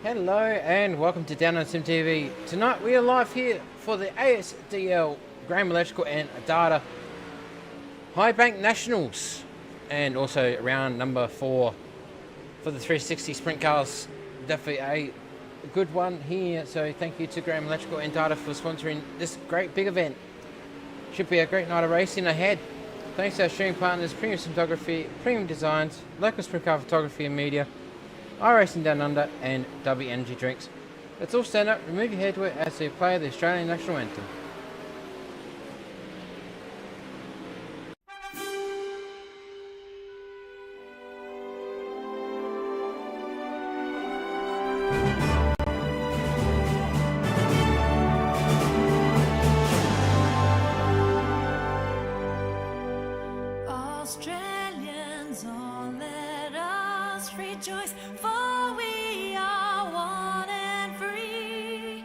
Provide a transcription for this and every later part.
Hello and welcome to Downunder SimTV. Tonight we are live here for the ASDL Graham Electrical and Data High Bank Nationals, and also round number 4 for the 360 Sprint Cars. Definitely a good one here, so thank you to Graham Electrical and Data for sponsoring this great big event. Should be a great night of racing ahead. Thanks to our streaming partners, Premium Simtography, Premium Designs, Local Sprint Car Photography and Media, iRacing Downunder, and W Energy Drinks. Let's all stand up, remove your headwear as we play the Australian National Anthem. Australians, all let us rejoice, for we are one and free,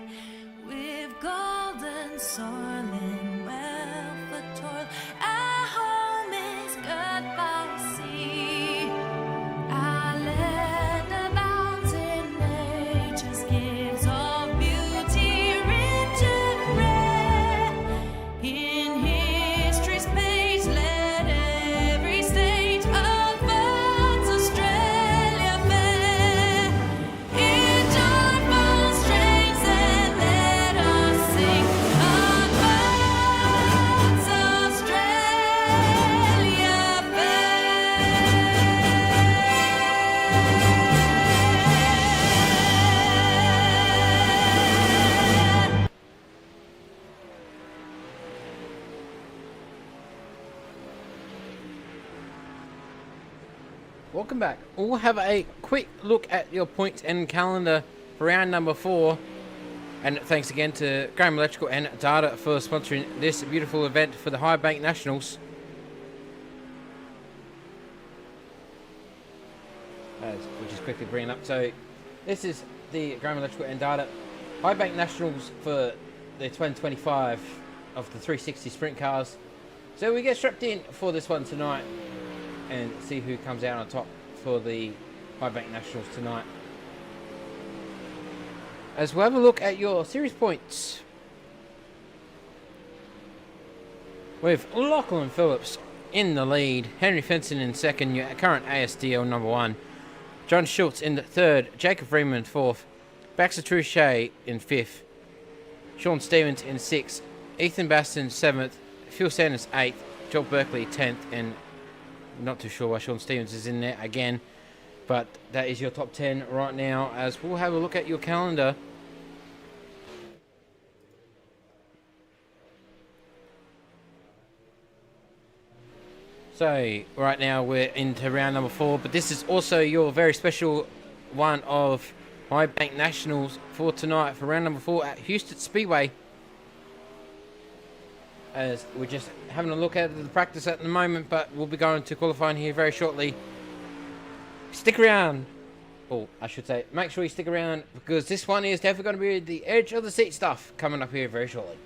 with golden soil and wealth for toil. Our home is good by sea. Our land abounds in nature's gifts of beauty, rich and rare. In history's page, let every stage of God's Australia fair. In joyful strains, and let us sing of God's Australia fair. Welcome back. We'll have a quick look at your points and calendar for round number 4. And thanks again to Graham Electrical and Data for sponsoring this beautiful event for the High Bank Nationals. We'll just quickly bring it up. So this is the Graham Electrical and Data High Bank Nationals for the 2025 of the 360 Sprint Cars. So we get strapped in for this one tonight and see who comes out on top for the High Bank Nationals tonight. As we'll have a look at your series points, with Lachlan Phillips in the lead, Henry Fenson in second, your current ASDL number 1, John Schultz in the third, Jacob Freeman fourth, Baxter Truchet in fifth, Sean Stevens in sixth, Ethan Baston seventh, Phil Sanders eighth, Joel Berkeley 10th, and not too sure why Sean Stevens is in there again, but that is your top 10 right now. As we'll have a look at your calendar. So right now we're into round number 4, but this is also your very special one of High Bank Nationals for tonight for round number 4 at Huset Speedway. As we're just having a look at the practice at the moment, but we'll be going to qualifying here very shortly. Stick around, or I should say, make sure you stick around, because this one is definitely going to be the edge of the seat stuff coming up here very shortly.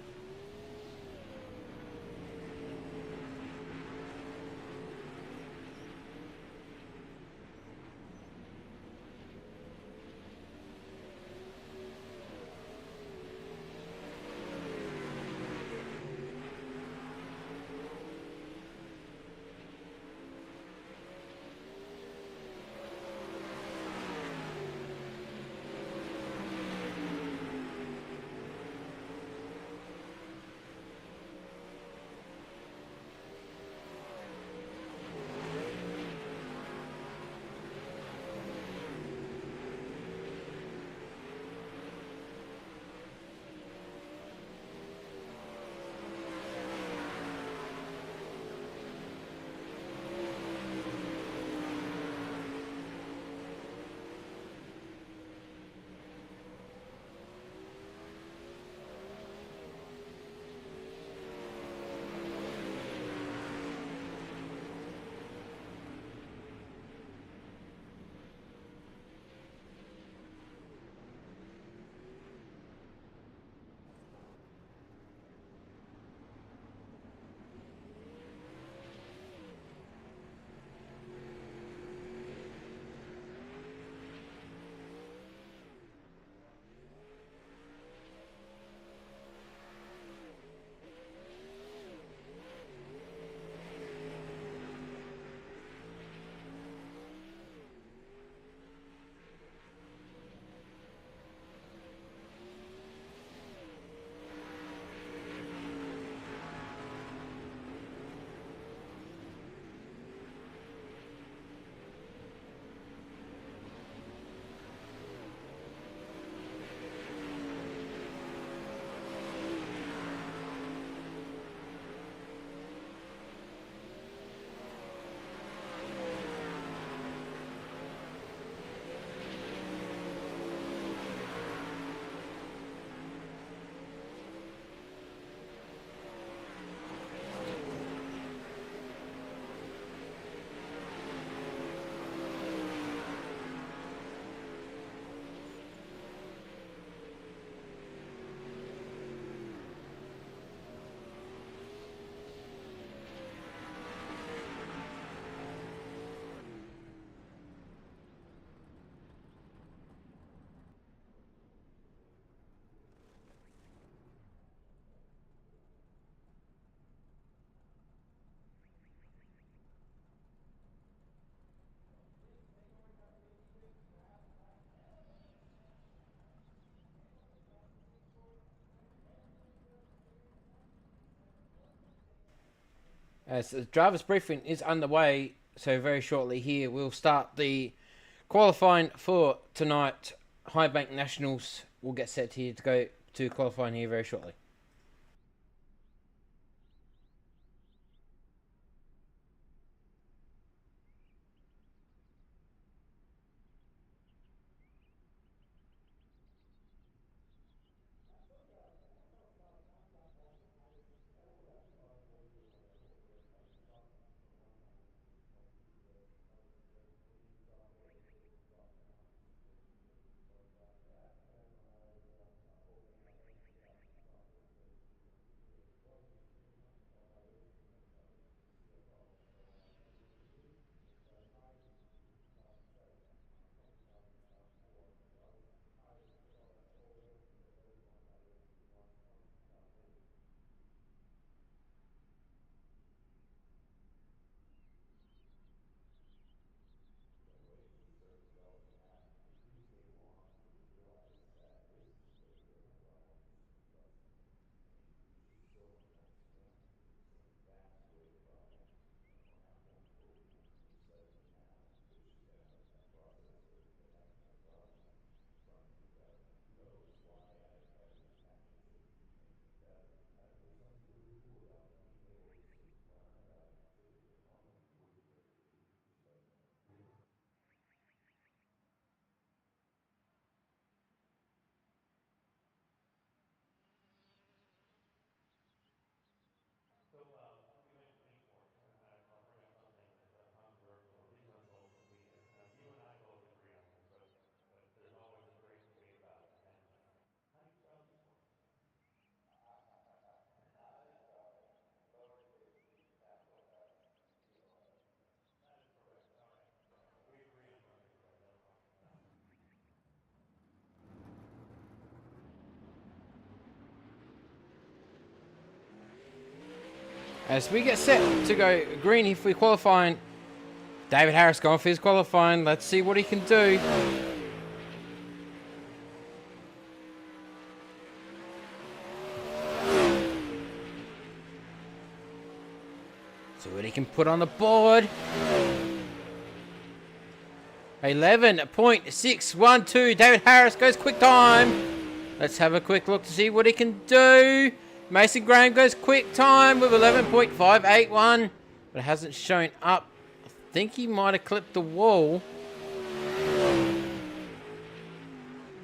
As the driver's briefing is underway, so very shortly here we'll start the qualifying for tonight. High Bank Nationals will get set here to go to qualifying here very shortly. As we get set to go green if we qualifying, David Harris going for his qualifying. Let's see what he can do. See what he can put on the board. 11.612. David Harris goes quick time. Let's have a quick look to see what he can do. Mason Graham goes quick time with 11.581, but it hasn't shown up. I think he might have clipped the wall.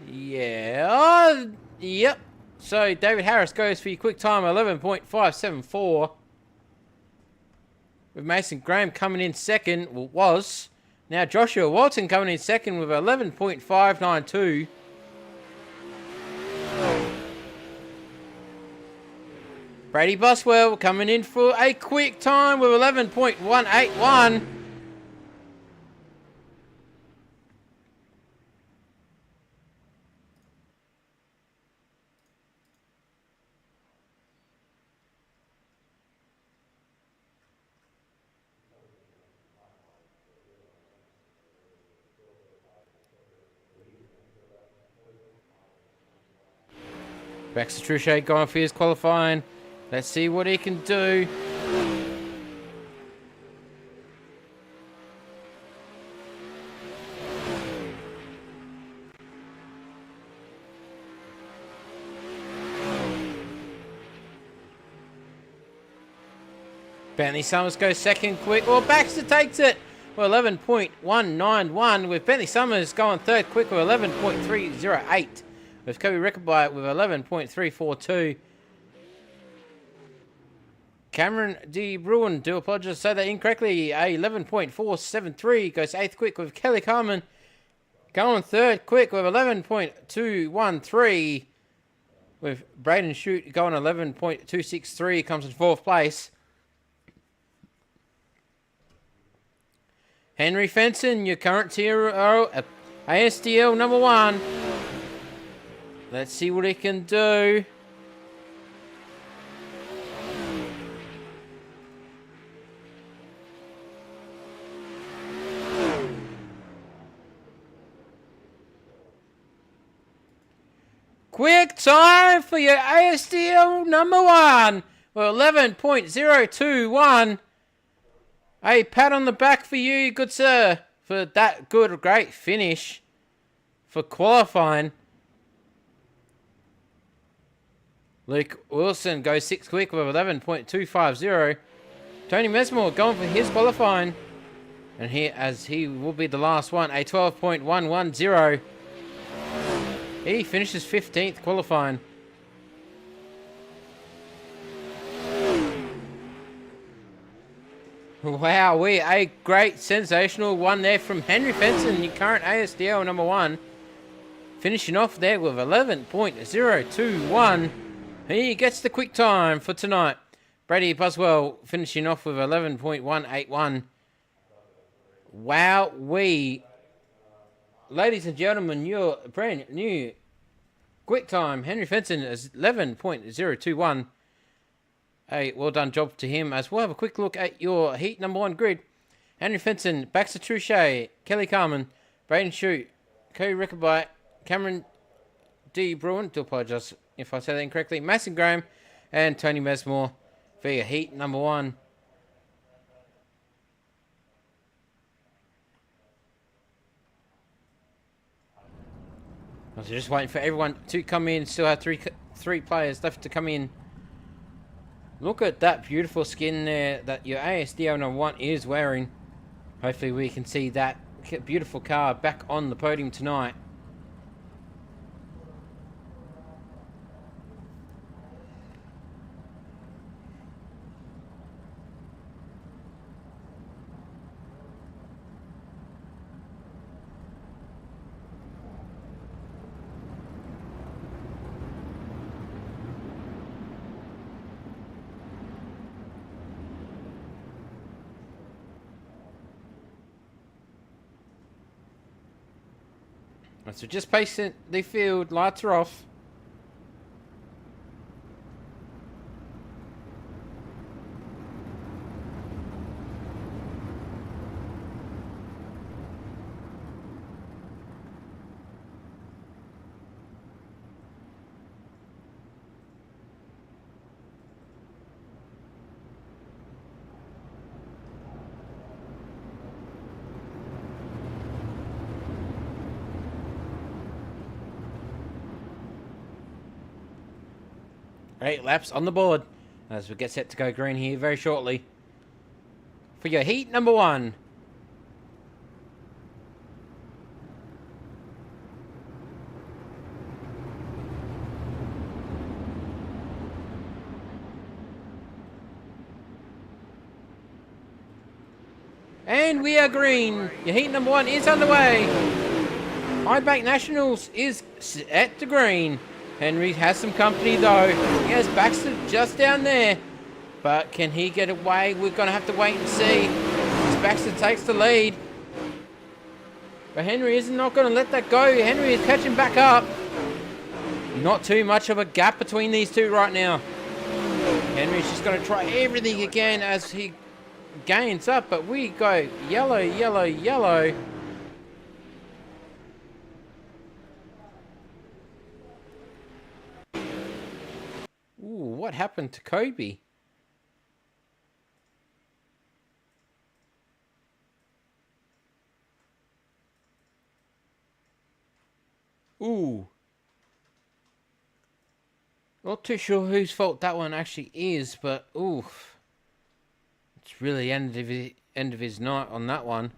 Yeah. Yep. So David Harris goes for your quick time, 11.574. With Mason Graham coming in second, well, was. Now Joshua Walton coming in second with 11.592. Brady Boswell coming in for a quick time with 11.181. Baxter Trichet going for his qualifying. Let's see what he can do. Bentley Summers goes second quick. Well, Baxter takes it. Well, 11.191 with Bentley Summers going third quick with 11.308. With Kobe Rickenby with 11.342. Cameron D. Bruin, do apologize, say that incorrectly. A 11.473 goes eighth quick with Kelly Carmen going third quick with 11.213. With Braden Shute going 11.263 comes in fourth place. Henry Fenson, your current hero at ASDL number 1. Let's see what he can do. Quick time for your ASDL number 1. Well, 11.021. Hey, pat on the back for you, good sir, for that great finish for qualifying. Luke Wilson goes 6th quick with 11.250. Tony Mesmore going for his qualifying. And here, as he will be the last one, a 12.110. He finishes 15th qualifying. Wow, a great sensational one there from Henry Fenson, your current ASDL number 1. Finishing off there with 11.021. He gets the quick time for tonight. Brady Buswell finishing off with 11.181. Wow, ladies and gentlemen, your brand new quick time. Henry Fenson is 11.021. A well done job to him, as we'll have a quick look at your heat number 1 grid. Henry Fenson, Baxter Truchet, Kelly Carman, Braden Shute, Cody Rickaby, Cameron D. Bruin, do apologise if I said that incorrectly, Mason Graham, and Tony Mesmore for your heat number 1. So just waiting for everyone to come in. Still have three players left to come in. Look at that beautiful skin there that your ASDL number 1 is wearing. Hopefully we can see that beautiful car back on the podium tonight. So just pacing the field, lights are off. Eight laps on the board as we get set to go green here very shortly for your heat number 1. And we are green. Your heat number 1 is underway. Highbank Nationals is at the green. Henry has some company though. He has Baxter just down there. But can he get away? We're going to have to wait and see. As Baxter takes the lead. But Henry is not going to let that go. Henry is catching back up. Not too much of a gap between these two right now. Henry's just going to try everything again as he gains up. But we go yellow, yellow, yellow. What happened to Kobe? Ooh. Not too sure whose fault that one actually is, but oof. It's really end of his night on that one.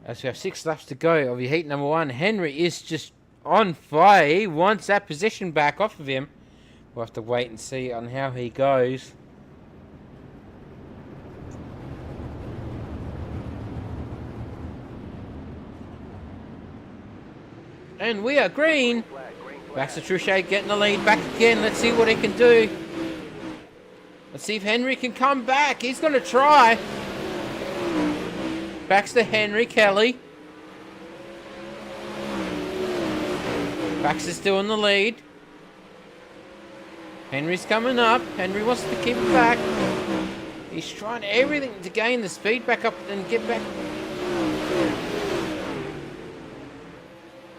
As we have 6 laps to go of your heat number 1, Henry is just on fire. He wants that position back off of him. We'll have to wait and see on how he goes. And we are green. Baxter Truchet getting the lead back again. Let's see what he can do. Let's see if Henry can come back. He's going to try. Baxter, Henry, Kelly. Baxter's still in the lead. Henry's coming up. Henry wants to keep it back. He's trying everything to gain the speed back up and get back.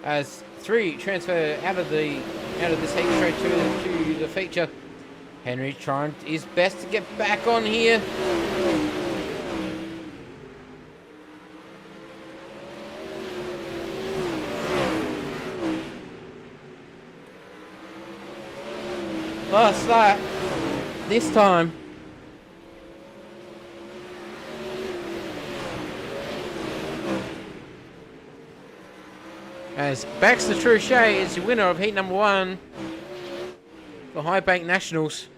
As 3 transfer out of this heat straight to the feature. Henry trying his best to get back on here. Last lap. This time. As Baxter Truchet is the winner of heat number 1 for High Bank Nationals.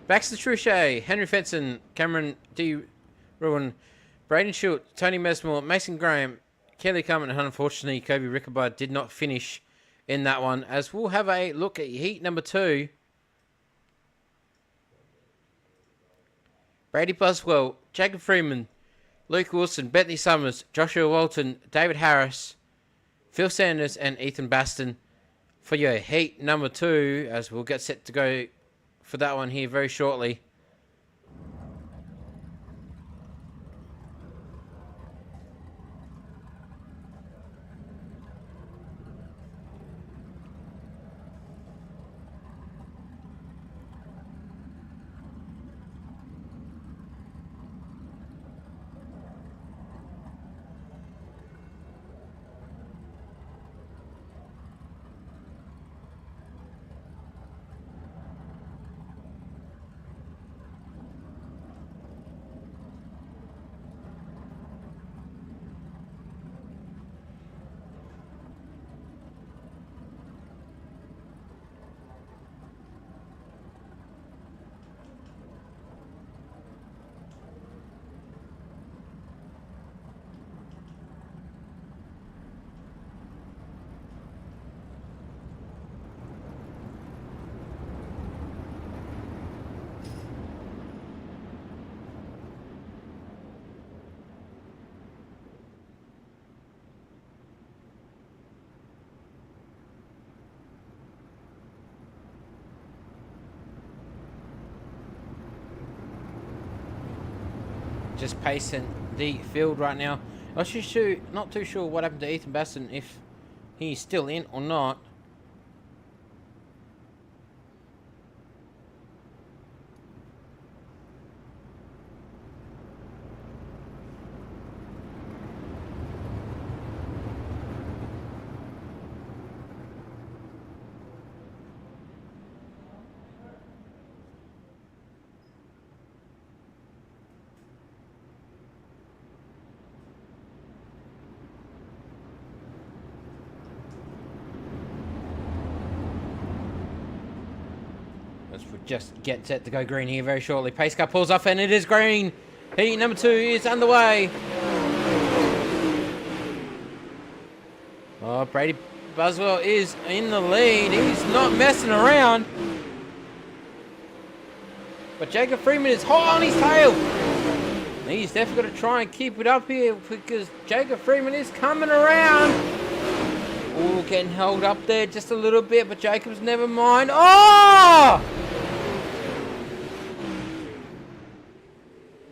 Baxter Truchet, Henry Fenson, Cameron D. Ruin, Braden Schultz, Tony Mesmore, Mason Graham, Kelly Carmen, and unfortunately Kobe Rickaby did not finish in that one. As we'll have a look at heat number 2. Brady Buswell, Jacob Freeman, Luke Wilson, Bentley Summers, Joshua Walton, David Harris, Phil Sanders, and Ethan Baston for your heat number 2, as we'll get set to go for that one here very shortly. Just pacing the field right now. I was just not too sure what happened to Ethan Baston, if he's still in or not. Just get set to go green here very shortly. Pace car pulls off and it is green. Heat number 2 is underway. Oh, Brady Buswell is in the lead. He's not messing around. But Jacob Freeman is hot on his tail. He's definitely got to try and keep it up here because Jacob Freeman is coming around. Oh, getting held up there just a little bit, but Jacob's never mind. Oh!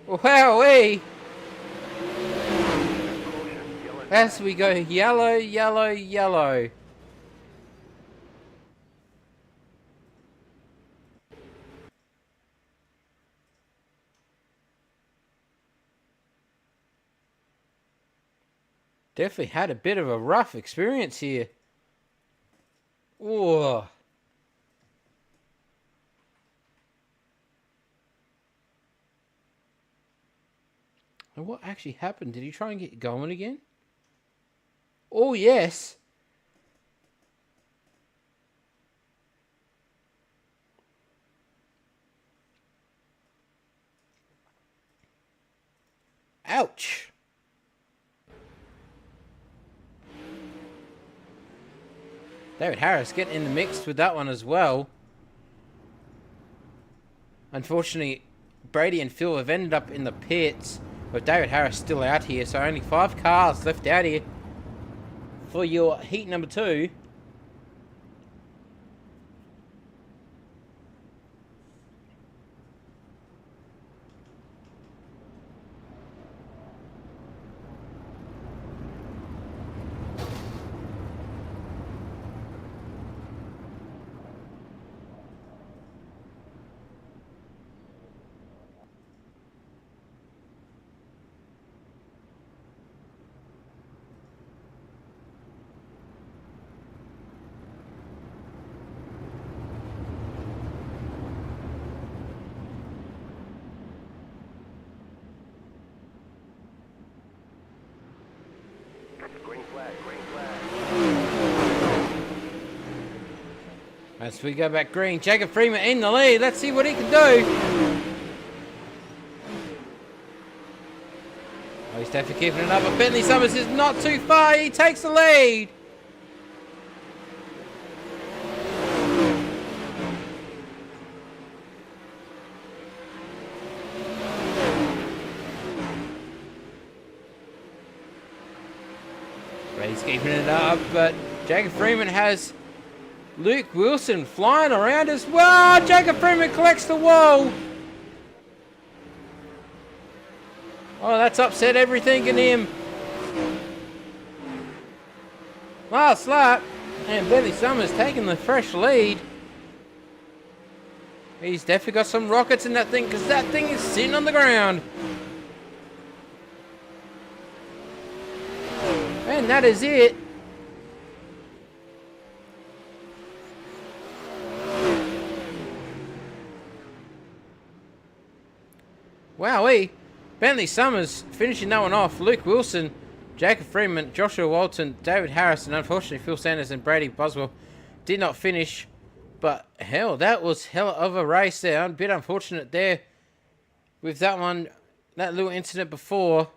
Wowee! As we go yellow, yellow, yellow. Definitely had a bit of a rough experience here. Whoa. And what actually happened? Did he try and get going again? Oh, yes. Ouch. David Harris getting in the mix with that one as well. Unfortunately, Brady and Phil have ended up in the pits. with David Harris still out here. So only 5 cars left out here for your heat number 2. As we go back green, Jacob Freeman in the lead. Let's see what he can do. Oh, he's definitely keeping it up, but Bentley Summers is not too far. He takes the lead. But he's keeping it up, but Jacob Freeman has Luke Wilson flying around as well. Jacob Freeman collects the wall. Oh, that's upset everything in him. Last lap, and Bentley Summers taking the fresh lead. He's definitely got some rockets in that thing, because that thing is sitting on the ground. And that is it. Wowee. Bentley Summers finishing that one off. Luke Wilson, Jacob Freeman, Joshua Walton, David Harris, and unfortunately Phil Sanders and Brady Boswell did not finish. But hell, that was hell of a race there. A bit unfortunate there with that one, that little incident before.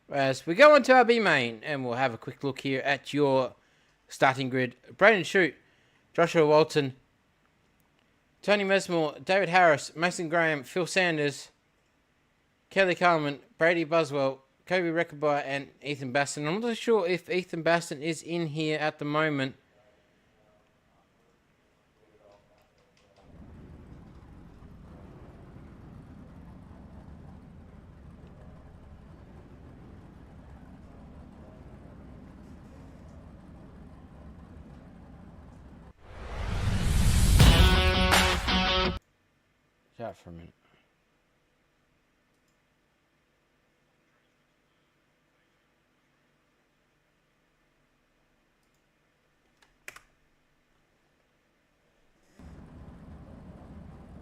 As we go on to our B main, and we'll have a quick look here at your starting grid. Braden Shute, Joshua Walton, Tony Mesmore, David Harris, Mason Graham, Phil Sanders, Kelly Carlman, Brady Buswell, Kobe Reckerby, and Ethan Baston. I'm not sure if Ethan Baston is in here at the moment. Out for a minute.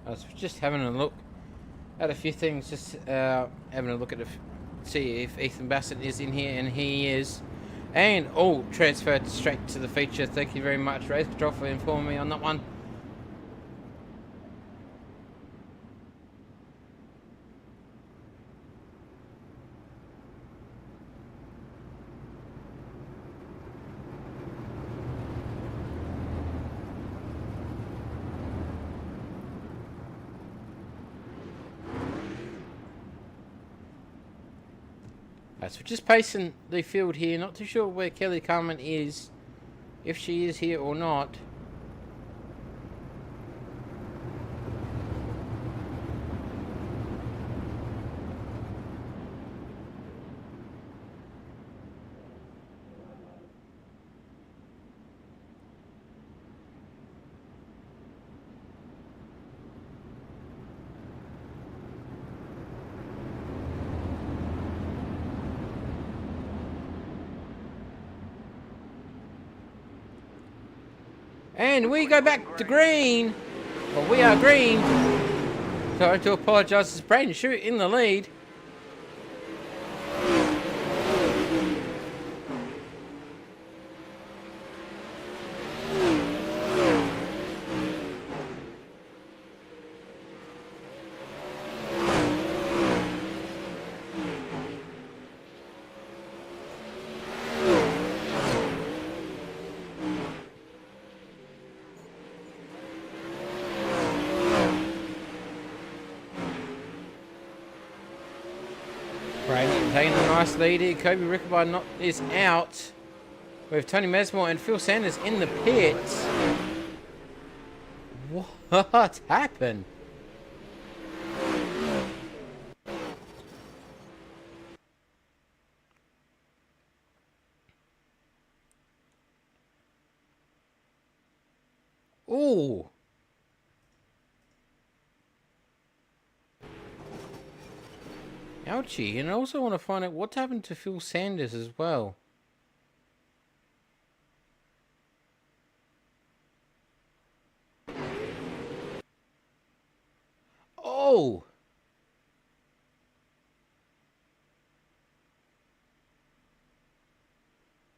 I was just having a look at a few things, just having a look at see if Ethan Bassett is in here, and he is. And all transferred straight to the feature. Thank you very much, Race Control, for informing me on that one. So just pacing the field here, not too sure where Kelly Carmen is, if she is here or not. And we go back to green. Well, we are green. Sorry to apologise. It's Braden Shute in the lead. taking a nice lead here. Kobe Rickaby is out with Tony Mesmore and Phil Sanders in the pits. What happened? Ooh. Ouchie. And I also want to find out what happened to Phil Sanders as well. Oh!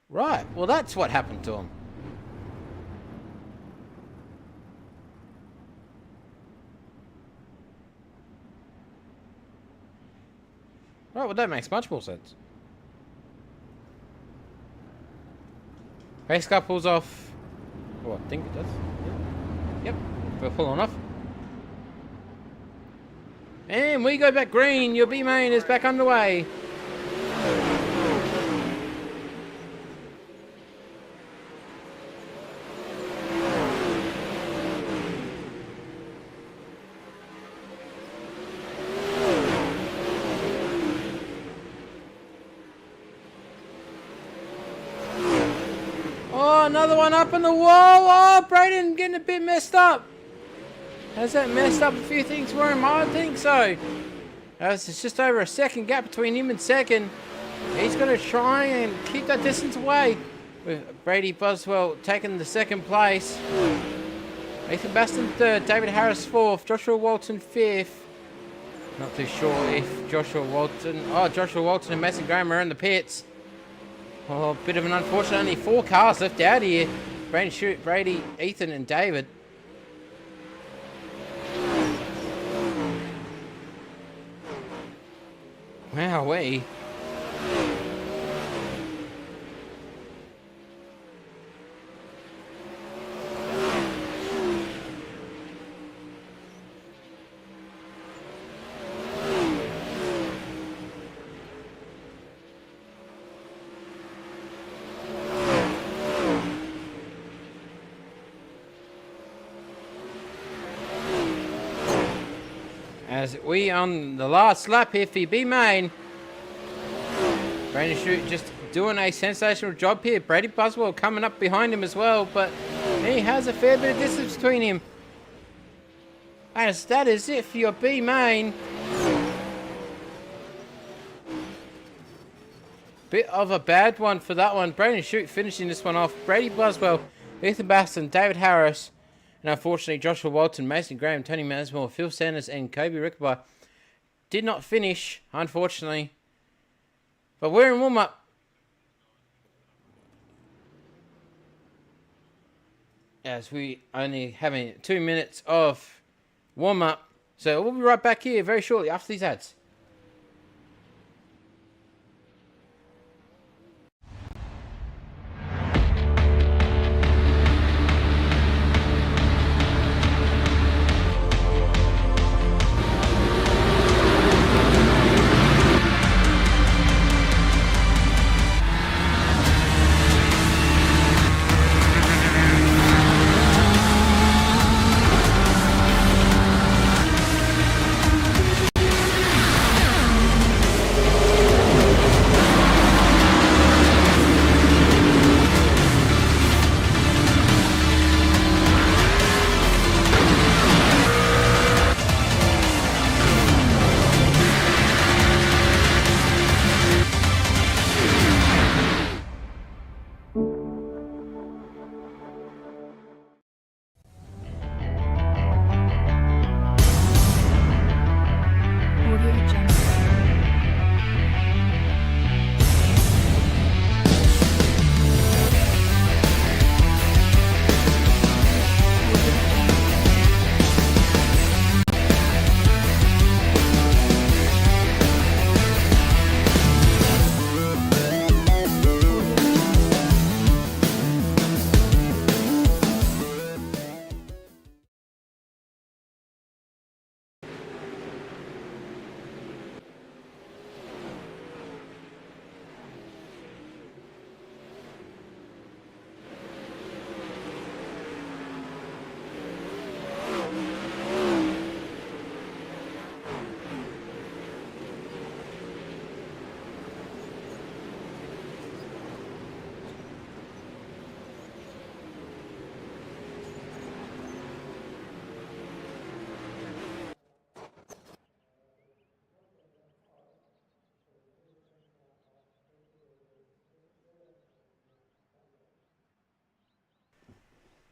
Right. Well, that's what happened to him. Right, well, that makes much more sense. Race car pulls off. Oh, I think it does. Yep, we're pulling off. And we go back green. Your B main is back underway. Oh, another one up in the wall. Oh, Braden getting a bit messed up. Has that messed up a few things for him? I don't think so. It's just over a second gap between him and second. He's going to try and keep that distance away. With Brady Boswell taking the second place. Ethan Baston third. David Harris fourth. Joshua Walton fifth. Not too sure if Joshua Walton... Oh, Joshua Walton and Mason Graham are in the pits. Oh, a bit of an unfortunate. Only 4 cars left out here. Brady, Ethan and David. Wowee. As we on the last lap here for B main. Brandon Shute just doing a sensational job here. Brady Boswell coming up behind him as well, but he has a fair bit of distance between him. As that is it for your B main. Bit of a bad one for that one. Brandon Shute finishing this one off. Brady Boswell, Ethan Baston, David Harris, and unfortunately Joshua Walton, Mason Graham, Tony Masmore, Phil Sanders, and Kobe Rickaby did not finish, unfortunately. But we're in warm-up. As we only having 2 minutes of warm-up. So we'll be right back here very shortly after these ads.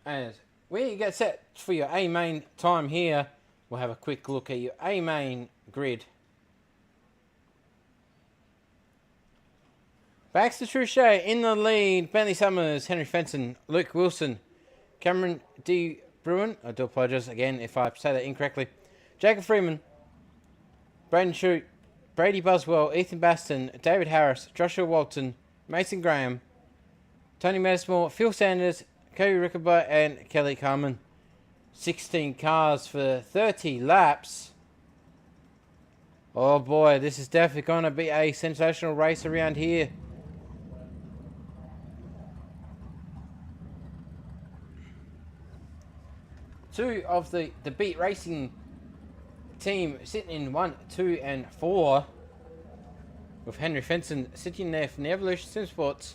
As we get set for your A main time here, we'll have a quick look at your A main grid. Baxter Truchet in the lead. Bentley Summers, Henry Fenson, Luke Wilson, Cameron D. Bruin. I do apologise again if I say that incorrectly. Jacob Freeman, Braden Shute, Brady Buswell, Ethan Baston, David Harris, Joshua Walton, Mason Graham, Tony Medismore, Phil Sanders, Cody Rickaby, and Kelly Carman. 16 cars for 30 laps. Oh boy, this is definitely going to be a sensational race around here. Two of the Beat Racing team sitting in 1, 2, and 4. With Henry Fenson sitting there from the Evolution Sim Sports.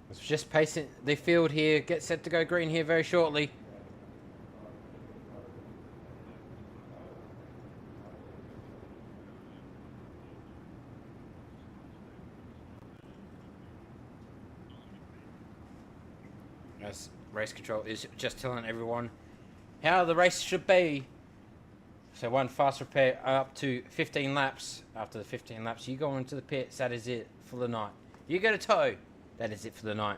It's just pacing the field here. Get set to go green here very shortly. As race control is just telling everyone how the race should be. So one fast repair up to 15 laps. After the 15 laps, you go into the pits. That is it for the night. You get a tow. That is it for the night.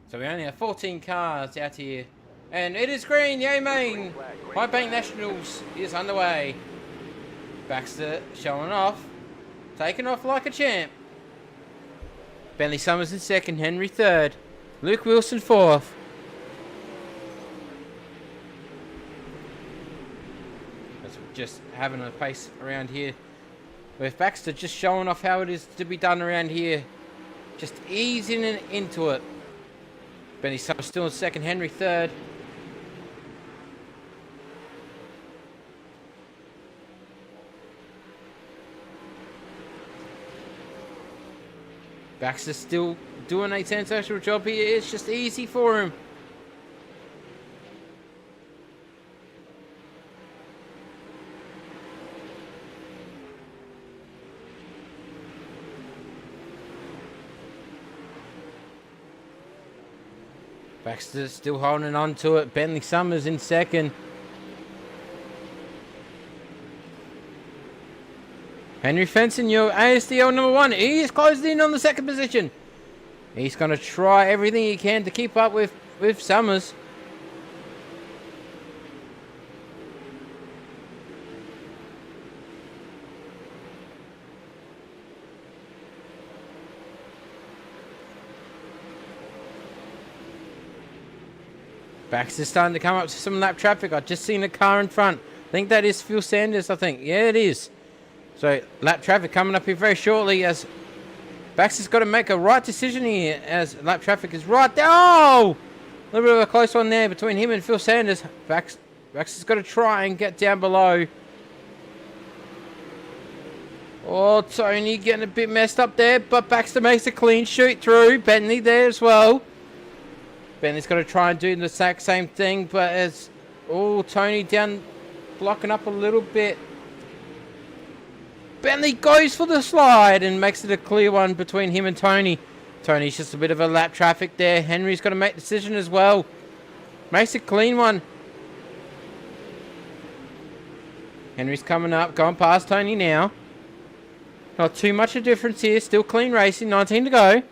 So we only have 14 cars out here. And it is green, yay main! High Bank Nationals is underway. Baxter showing off. Taking off like a champ. Bentley Summers in second, Henry third. Luke Wilson fourth. Just having a pace around here. With Baxter just showing off how it is to be done around here. Just easing it into it. Benny Summers still in second, Henry third. Baxter still doing a sensational job here. It's just easy for him. Baxter still holding on to it. Bentley Summers in second. Henry Fenson, your ASDL number 1. He is closed in on the second position. He's going to try everything he can to keep up with Summers. Baxter's starting to come up to some lap traffic. I've just seen a car in front. I think that is Phil Sanders, I think. Yeah, it is. So, lap traffic coming up here very shortly as Baxter's got to make a right decision here as lap traffic is right there. Oh! A little bit of a close one there between him and Phil Sanders. Baxter's got to try and get down below. Oh, Tony getting a bit messed up there, but Baxter makes a clean shoot through. Bentley there as well. Bentley's got to try and do the exact same thing, but as Tony down, blocking up a little bit. Bentley goes for the slide and makes it a clear one between him and Tony. Tony's just a bit of a lap traffic there. Henry's got to make a decision as well. Makes a clean one. Henry's coming up, going past Tony now. Not too much of a difference here. Still clean racing, 19 to go.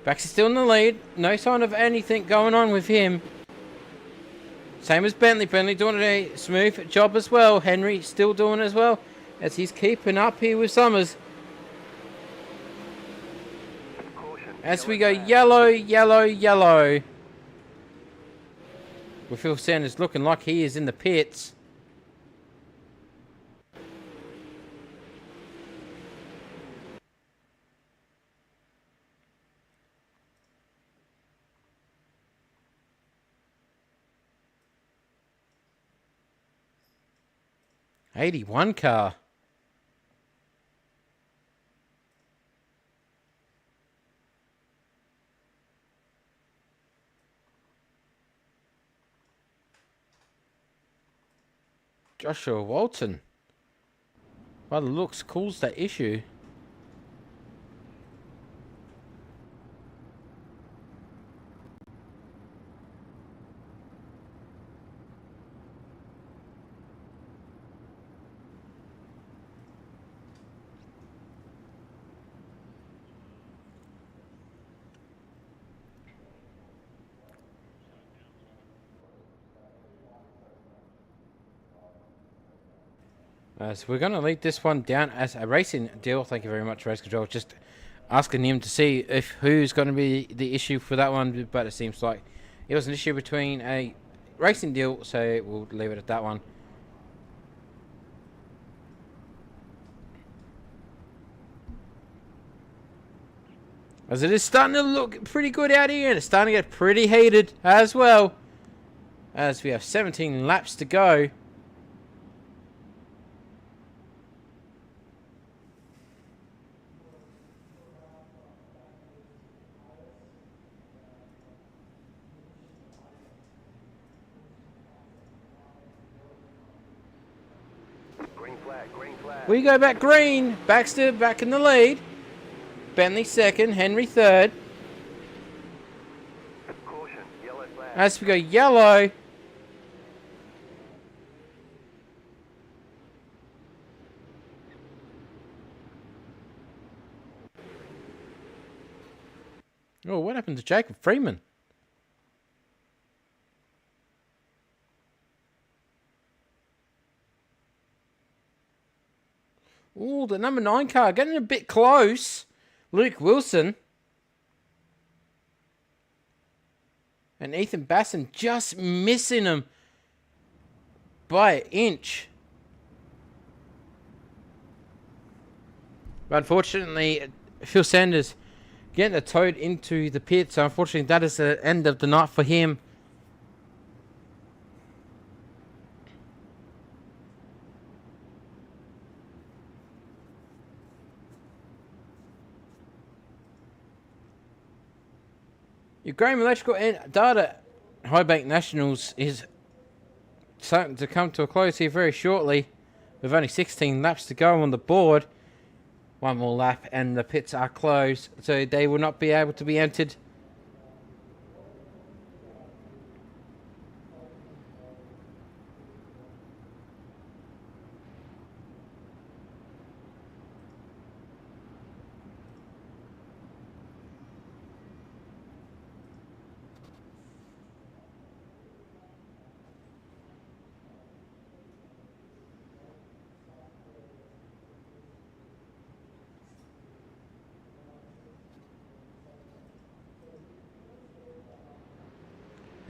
Baxter's still in the lead. No sign of anything going on with him. Same as Bentley. Bentley doing a smooth job as well. Henry still doing as well as he's keeping up here with Summers. As we go yellow, yellow, yellow. With Phil Sanders looking like he is in the pits. '81 car. Joshua Walton. By the looks, calls that issue. So we're going to lead this one down as a racing deal. Thank you very much, Race Control. Just asking him to see if who's going to be the issue for that one, but it seems like it was an issue between a racing deal, so we'll leave it at that one. As it is starting to look pretty good out here, and it's starting to get pretty heated as well. As we have 17 laps to go. We go back green. Baxter back in the lead. Bentley second. Henry third. Caution, yellow flag. As we go yellow. Oh, what happened to Jacob Freeman? Oh, the number 9 car getting a bit close. Luke Wilson. And Ethan Basson just missing him by an inch. But unfortunately, Phil Sanders getting a towed into the pit. So unfortunately, that is the end of the night for him. Your Graham Electrical and Data Highbank Nationals is starting to come to a close here very shortly. With only 16 laps to go on the board. One more lap and the pits are closed, so they will not be able to be entered.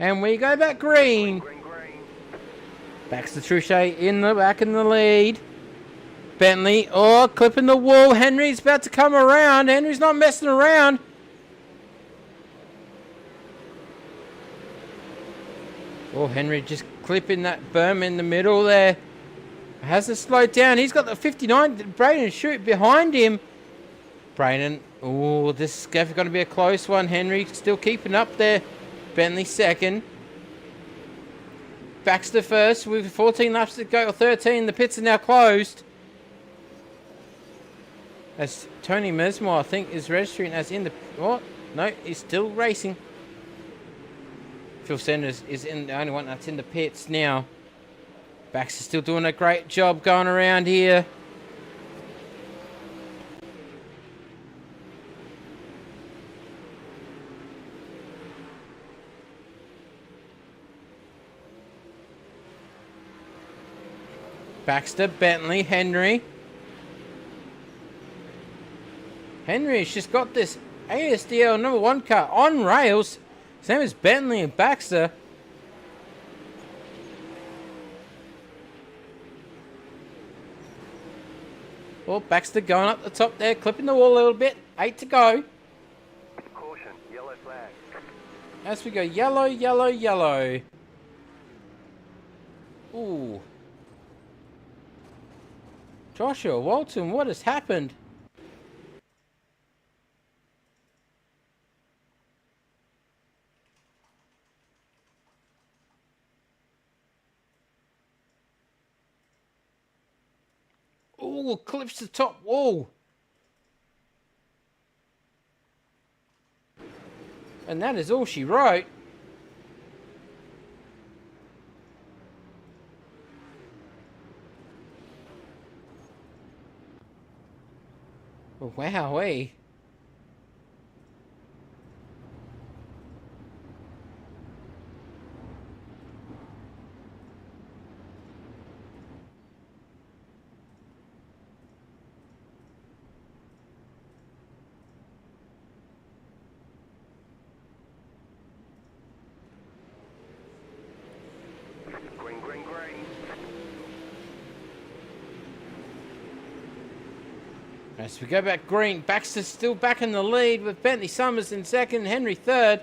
And we go back green. Green. Baxter Truchet in the back in the lead. Bentley, oh, clipping the wall. Henry's about to come around. Henry's not messing around. Oh, Henry just clipping that berm in the middle there. Hasn't slowed down. He's got the 59. Braden shoot behind him. Braden, oh, this is going to be a close one. Henry still keeping up there. Bentley second. Baxter first with 14 laps to go, or 13. The pits are now closed. As Tony Mesmore, I think, is registering as in the... What? No, he's still racing. Phil Sanders is in the only one that's in the pits now. Baxter's still doing a great job going around here. Baxter, Bentley, Henry. Henry's just got this ASDL number 1 car on rails. Same as Bentley and Baxter. Well, Baxter going up the top there, clipping the wall a little bit. 8 to go. Caution, yellow flag. As we go yellow, yellow, yellow. Ooh. Joshua Walton, what has happened? Ooh, clips the top wall. And that is all she wrote. Wowee. Green, green, green. As we go back green, Baxter's still back in the lead with Bentley Summers in second, Henry third.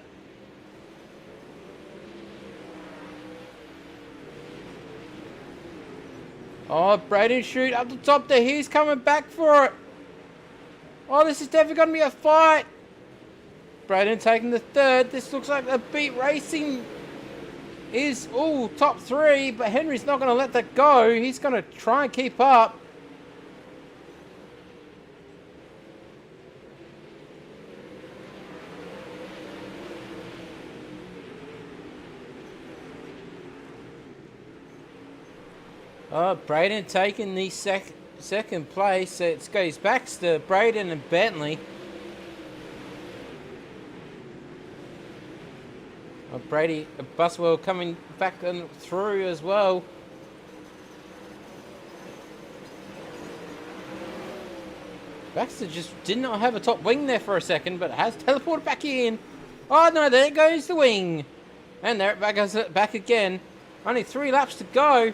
Oh, Braden shoot up the top there. He's coming back for it. Oh, this is definitely going to be a fight. Braden taking the third. This looks like a beat racing is, ooh, top 3, but Henry's not going to let that go. He's going to try and keep up. Oh, Braden taking the second place. It goes back to Braden and Bentley. Oh, Brady Buswell coming back and through as well. Baxter just did not have a top wing there for a second, but has teleported back in. Oh no, there goes the wing. And there it goes back again. Only 3 laps to go.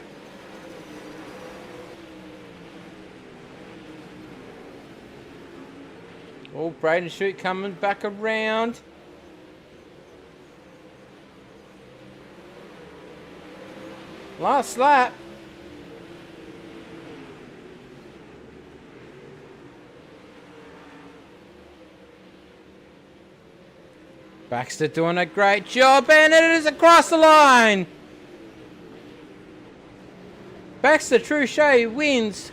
Oh, Braden Shoot coming back around. Last lap. Baxter doing a great job, and it is across the line. Baxter Truchet wins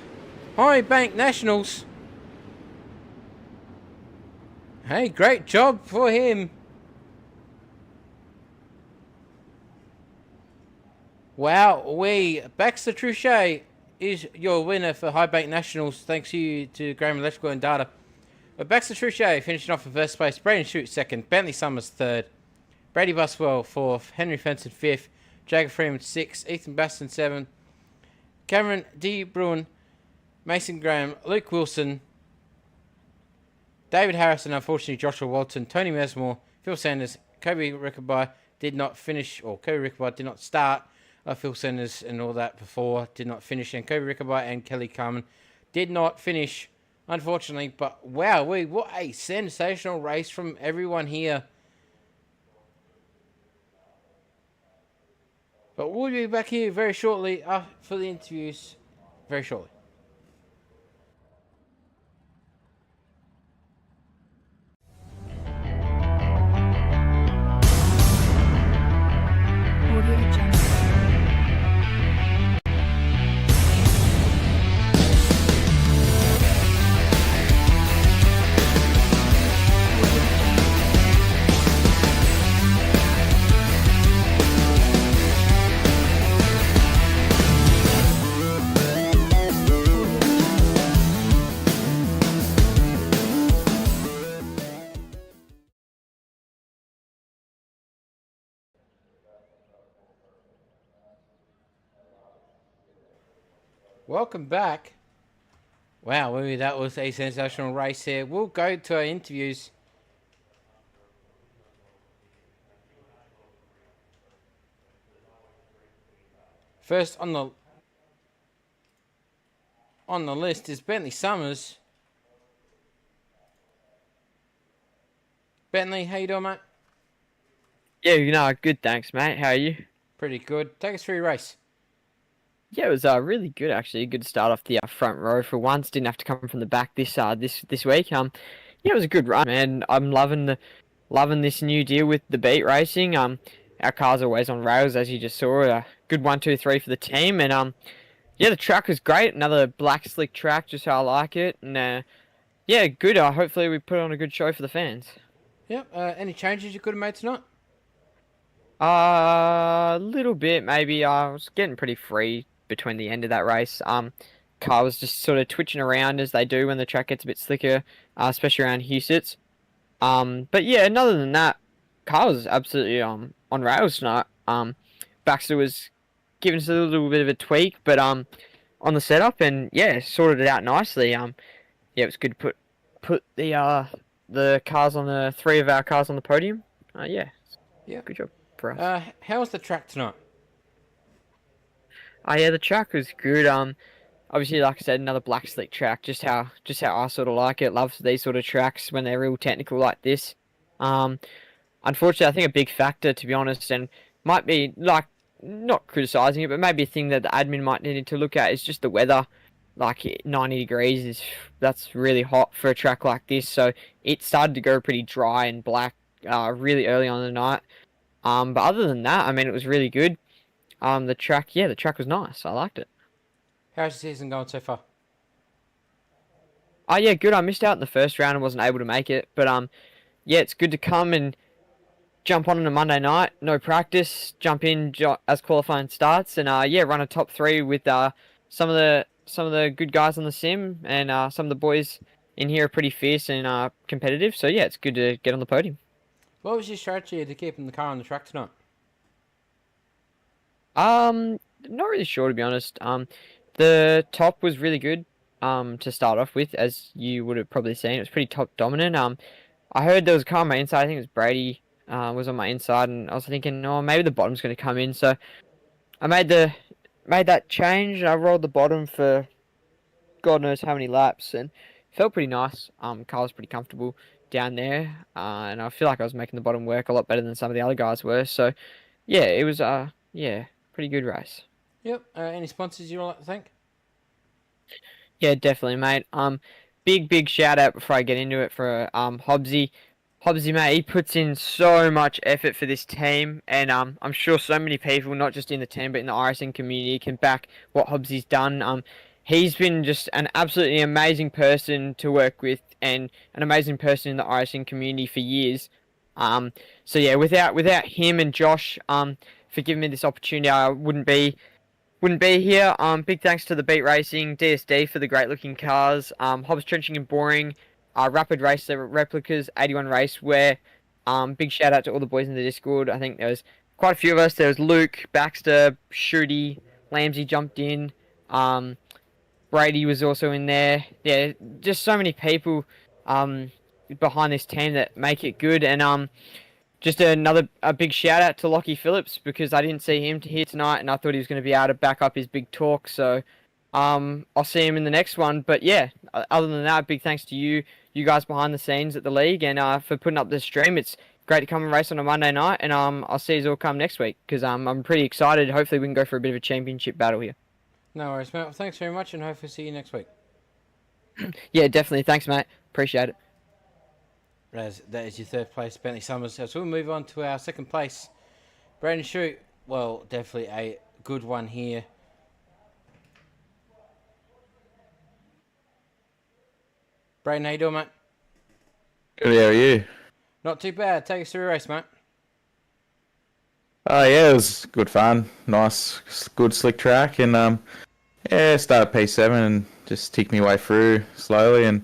High Bank Nationals. Hey, great job for him. Wow, Baxter Truchet is your winner for High Bank Nationals. Thanks to Graham Electrical and Data. But Baxter Truchet finishing off in first place. Braden Shoot second. Bentley Summers third. Brady Buswell fourth. Henry Fenson fifth. Jagger Freeman sixth. Ethan Baston seventh. Cameron D. Bruin. Mason Graham. Luke Wilson. David Harrison, unfortunately, Joshua Walton, Tony Mesmore, Phil Sanders, Kobe Rickaby did not finish, or Kobe Rickaby did not start. Phil Sanders and all that before did not finish, and Kobe Rickaby and Kelly Carmen did not finish, unfortunately. But wow, what a sensational race from everyone here. But we'll be back here very shortly for the interviews, very shortly. Welcome back. Wow, maybe that was a sensational race here. We'll go to our interviews. First on the list is Bentley Summers. Bentley, how you doing, mate? Yeah, good, thanks, mate. How are you? Pretty good. Take us through your race. Yeah, it was really good actually. Good to start off the front row for once. Didn't have to come from the back this week. Yeah, it was a good run, man. I'm loving this new deal with the beat racing. Our car's always on rails, as you just saw. A good 1, 2, 3 for the team, and yeah, the track was great. Another black slick track, just how I like it, and yeah, good. Hopefully we put on a good show for the fans. Yep. Any changes you could have made tonight? A little bit maybe. I was getting pretty free between the end of that race. Car was just sort of twitching around as they do when the track gets a bit slicker, especially around Huset. But yeah, other than that, car was absolutely on rails tonight. Baxter was giving us a little bit of a tweak, but on the setup, and yeah, sorted it out nicely. Yeah, it was good to put the cars on the 3 of our cars on the podium. Yeah, good job for us. How was the track tonight? Yeah, the track was good. Obviously, like I said, another black slick track. Just how I sort of like it. Love these sort of tracks when they're real technical like this. Unfortunately, I think a big factor, to be honest, and might be like not criticizing it, but maybe a thing that the admin might need to look at is just the weather. Like 90 degrees that's really hot for a track like this. So it started to go pretty dry and black really early on in the night. But other than that, I mean, it was really good. The track was nice. I liked it. How's the season going so far? Oh yeah, good. I missed out in the first round and wasn't able to make it, but yeah, it's good to come and jump on a Monday night, no practice, jump in as qualifying starts, and yeah, run a top 3 with some of the good guys on the sim, and some of the boys in here are pretty fierce and competitive. So yeah, it's good to get on the podium. What was your strategy to keeping the car on the track tonight? Not really sure, to be honest. The top was really good to start off with, as you would have probably seen. It was pretty top dominant. I heard there was a car on my inside. I think it was Brady was on my inside, and I was thinking, oh, maybe the bottom's going to come in. So I made that change. I rolled the bottom for God knows how many laps, and it felt pretty nice. Car was pretty comfortable down there, and I feel like I was making the bottom work a lot better than some of the other guys were. So yeah, it was yeah, pretty good race. Yep. Any sponsors you'd like to thank? Yeah, definitely, mate. Big shout out before I get into it for Hobbsy. Hobbsy, mate, he puts in so much effort for this team, and I'm sure so many people, not just in the team but in the iRacing community, can back what Hobbsy's done. He's been just an absolutely amazing person to work with, and an amazing person in the iRacing community for years. So yeah, without him and Josh, for giving me this opportunity, I wouldn't be here. Big thanks to the Beat Racing, DSD for the great looking cars, Hobbs Trenching and Boring, Rapid Racer Replicas, 81 Racewear. Big shout out to all the boys in the Discord. I think there was quite a few of us. There was Luke, Baxter, Shooty, Lamsey jumped in. Brady was also in there. Yeah, just so many people behind this team that make it good. And just a big shout out to Lockie Phillips, because I didn't see him here tonight, and I thought he was going to be able to back up his big talk. So I'll see him in the next one. But yeah, other than that, big thanks to you guys behind the scenes at the league, and for putting up this stream. It's great to come and race on a Monday night, and I'll see you all come next week, because I'm pretty excited. Hopefully we can go for a bit of a championship battle here. No worries, mate. Well, thanks very much, and hopefully see you next week. Yeah, definitely. Thanks, mate. Appreciate it. That is your third place, Bentley Summers. So we'll move on to our second place, Brandon Shute. Well, definitely a good one here. Brayden, how you doing, mate? Good, how are you? Not too bad. Take us through a race, mate. Yeah, it was good fun. Nice, good slick track, and yeah, started P7 and just ticked my way through slowly, and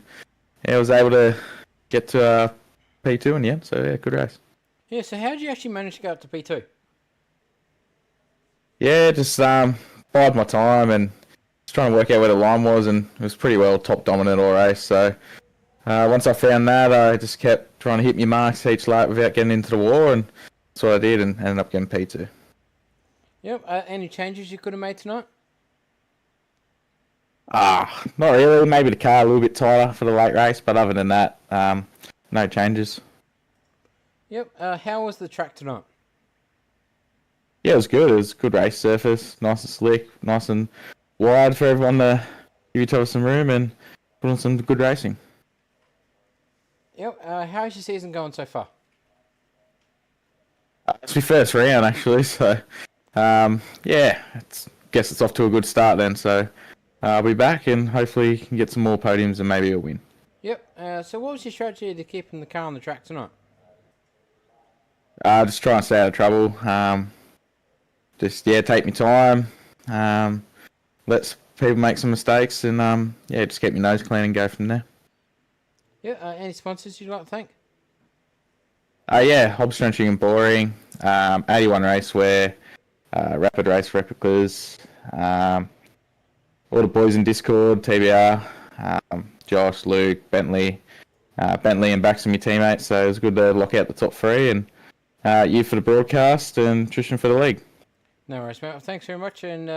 yeah, I was able to get to P2 in the end. So yeah, good race. Yeah. So how did you actually manage to go up to P2? Yeah, just bided my time, and just trying to work out where the line was, and it was pretty well top dominant all race. So once I found that, I just kept trying to hit my marks each lap without getting into the wall, and that's what I did, and ended up getting P2. Yep. Any changes you could have made tonight? Not really. Maybe the car a little bit tighter for the late race, but other than that, no changes. Yep. How was the track tonight? Yeah, it was good. It was a good race surface, nice and slick, nice and wide for everyone to give each other some room and put on some good racing. Yep. How's your season going so far? It's my first round actually, so yeah, guess it's off to a good start then. So I'll be back and hopefully can get some more podiums and maybe a win. Yep. So what was your strategy to keeping the car on the track tonight? Just try and stay out of trouble. Take my time. Let people make some mistakes and just keep my nose clean and go from there. Yeah. Any sponsors you'd like to thank? Hobbs Trenching and Boring, 81 Racewear, Rapid Race Replicas, all the boys in Discord, TBR, Josh, Luke, Bentley and back some of your teammates. So it was good to lock out the top three, and you for the broadcast and Tristan for the league. No worries, mate. Well, thanks very much, and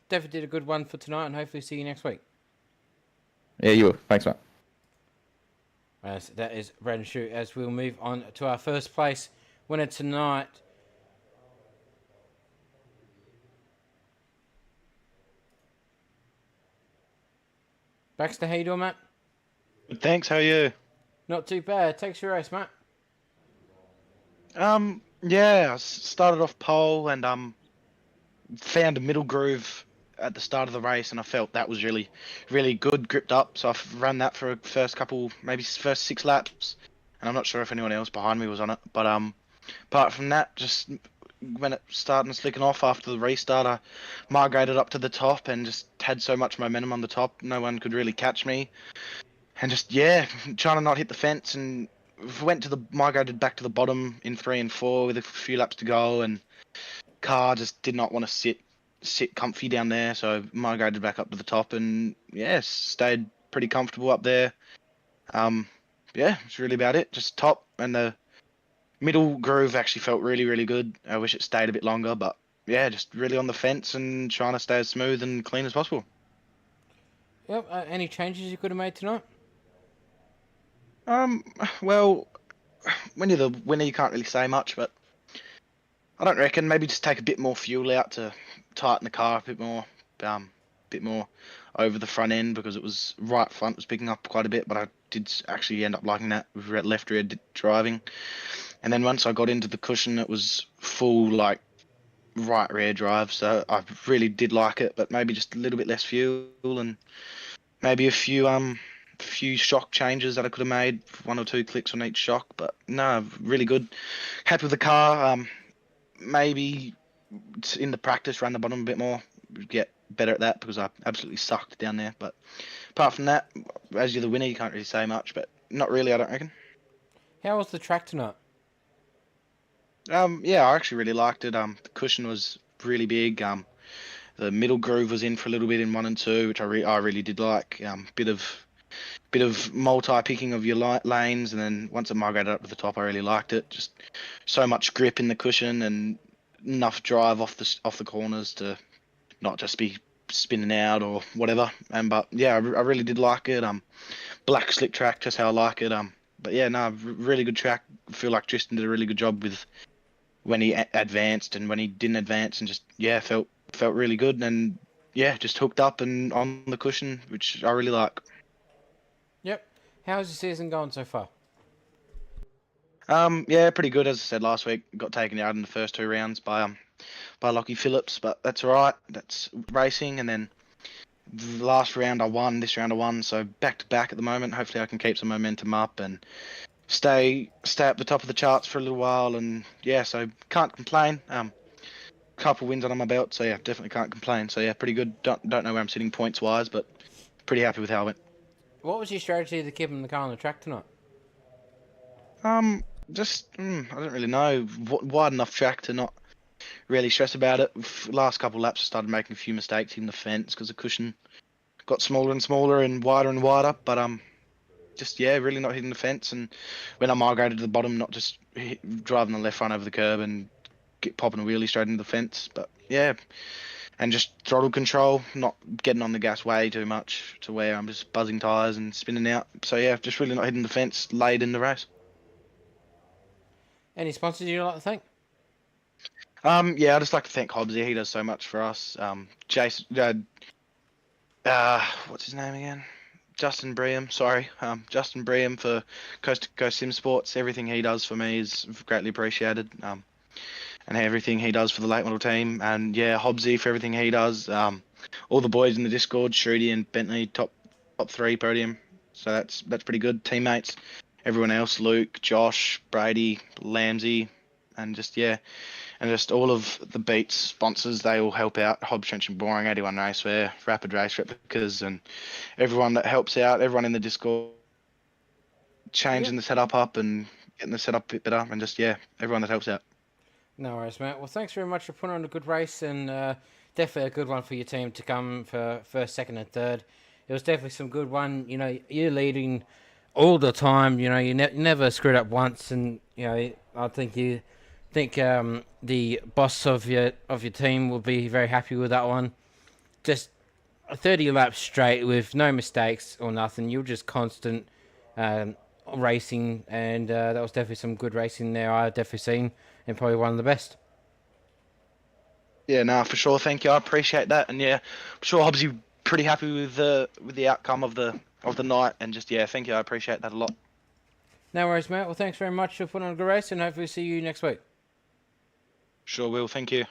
definitely did a good one for tonight, and hopefully see you next week. Yeah, you will. Thanks, mate. So that is Brandon Shute, as we'll move on to our first place winner tonight. Baxter, how you doing, mate? Good, thanks. How are you? Not too bad. Takes your race, mate. I started off pole and found a middle groove at the start of the race, and I felt that was really, really good, gripped up. So I've run that for maybe first 6 laps, and I'm not sure if anyone else behind me was on it. But apart from that, just when it started slicking off after the restart, I migrated up to the top and just had so much momentum on the top, no one could really catch me, and just trying to not hit the fence, and migrated back to the bottom in 3 and 4 with a few laps to go, and car just did not want to sit comfy down there, so I migrated back up to the top and stayed pretty comfortable up there. It's really about it, just top, and the middle groove actually felt really, really good. I wish it stayed a bit longer, but just really on the fence and trying to stay as smooth and clean as possible. Yep. Any changes you could have made tonight? Well, when you're the winner, you can't really say much, but I don't reckon. Maybe just take a bit more fuel out to tighten the car a bit more over the front end, because it was right front was picking up quite a bit, but I did actually end up liking that with left rear driving. And then once I got into the cushion, it was full right rear drive, so I really did like it. But maybe just a little bit less fuel and maybe a few shock changes that I could have made, 1 or 2 clicks on each shock. But no, really good. Happy with the car. Maybe in the practice run the bottom a bit more, get better at that, because I absolutely sucked down there. But apart from that, as you're the winner, you can't really say much, but not really, I don't reckon. How was the track tonight? I actually really liked it. The cushion was really big. The middle groove was in for a little bit in 1 and 2, which I really did like. Bit of multi-picking of your lanes, and then once I migrated up to the top, I really liked it. Just so much grip in the cushion and enough drive off the corners to not just be spinning out or whatever. But I really did like it. Black slick track, just how I like it. Really good track. I feel like Tristan did a really good job with when he advanced and when he didn't advance, and just felt really good, and just hooked up and on the cushion, which I really like. Yep. How's your season going so far? Pretty good. As I said last week, got taken out in the first 2 rounds by Lockie Phillips, but that's all right. That's racing. And then the last round I won, this round I won, so back to back at the moment. Hopefully I can keep some momentum up and stay at the top of the charts for a little while. And so can't complain. Couple wins under my belt, so definitely can't complain. So pretty good. Don't know where I'm sitting points wise, but pretty happy with how it went. What was your strategy to keep the car on the track tonight? I don't really know. Wide enough track to not really stress about it. Last couple laps, I started making a few mistakes in the fence because the cushion got smaller and smaller and wider. But just yeah, really not hitting the fence. And when I migrated to the bottom, not just driving the left front over the curb and popping a wheelie straight into the fence. But yeah, and just throttle control, not getting on the gas way too much to where I'm just buzzing tires and spinning out. So yeah, just really not hitting the fence late in the race. Any sponsors you'd like to thank? Yeah, I'd just like to thank Hobbsy. He does so much for us. Jason, what's his name again? Justin Bream. Sorry, Justin Bream for Coast to Coast Sim Sports. Everything he does for me is greatly appreciated. And everything he does for the late model team, and yeah, Hobbsy for everything he does. All the boys in the Discord, Shruti and Bentley, top 3 podium. So that's pretty good. Teammates, everyone else, Luke, Josh, Brady, Lamsey, and just yeah, and just all of the Beats sponsors. They all help out. Hobbs, Trench and Boring, 81 Racewear, Rapid Race Replicas, and everyone that helps out. Everyone in the Discord, changing the setup up and getting the setup a bit better, and just yeah, everyone that helps out. No worries, mate. Well, thanks very much for putting on a good race, and definitely a good one for your team to come for first, second, and third. It was definitely some good one. You know, you're leading all the time. You know, you never screwed up once, and you know, I think the boss of your team will be very happy with that one. Just 30 laps straight with no mistakes or nothing. You're just constant racing, and that was definitely some good racing there. I've definitely seen, and probably one of the best. Yeah, no, for sure. Thank you. I appreciate that, and yeah, I'm sure Hobbsy pretty happy with the outcome of the night, and just yeah, thank you. I appreciate that a lot. No worries, mate. Well, thanks very much for putting on a good race, and hopefully see you next week. Sure will. Thank you.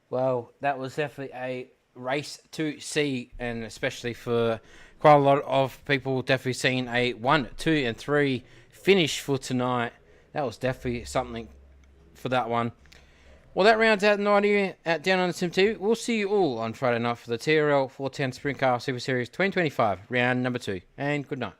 Well, that was definitely a race to see, and especially for quite a lot of people, definitely seeing a 1, 2, and 3 finish for tonight. That was definitely something for that one. Well, that rounds out the night here at Down on the SimTV. We'll see you all on Friday night for the TRL 410 Sprintcar Super Series 2025, round number 2. And good night.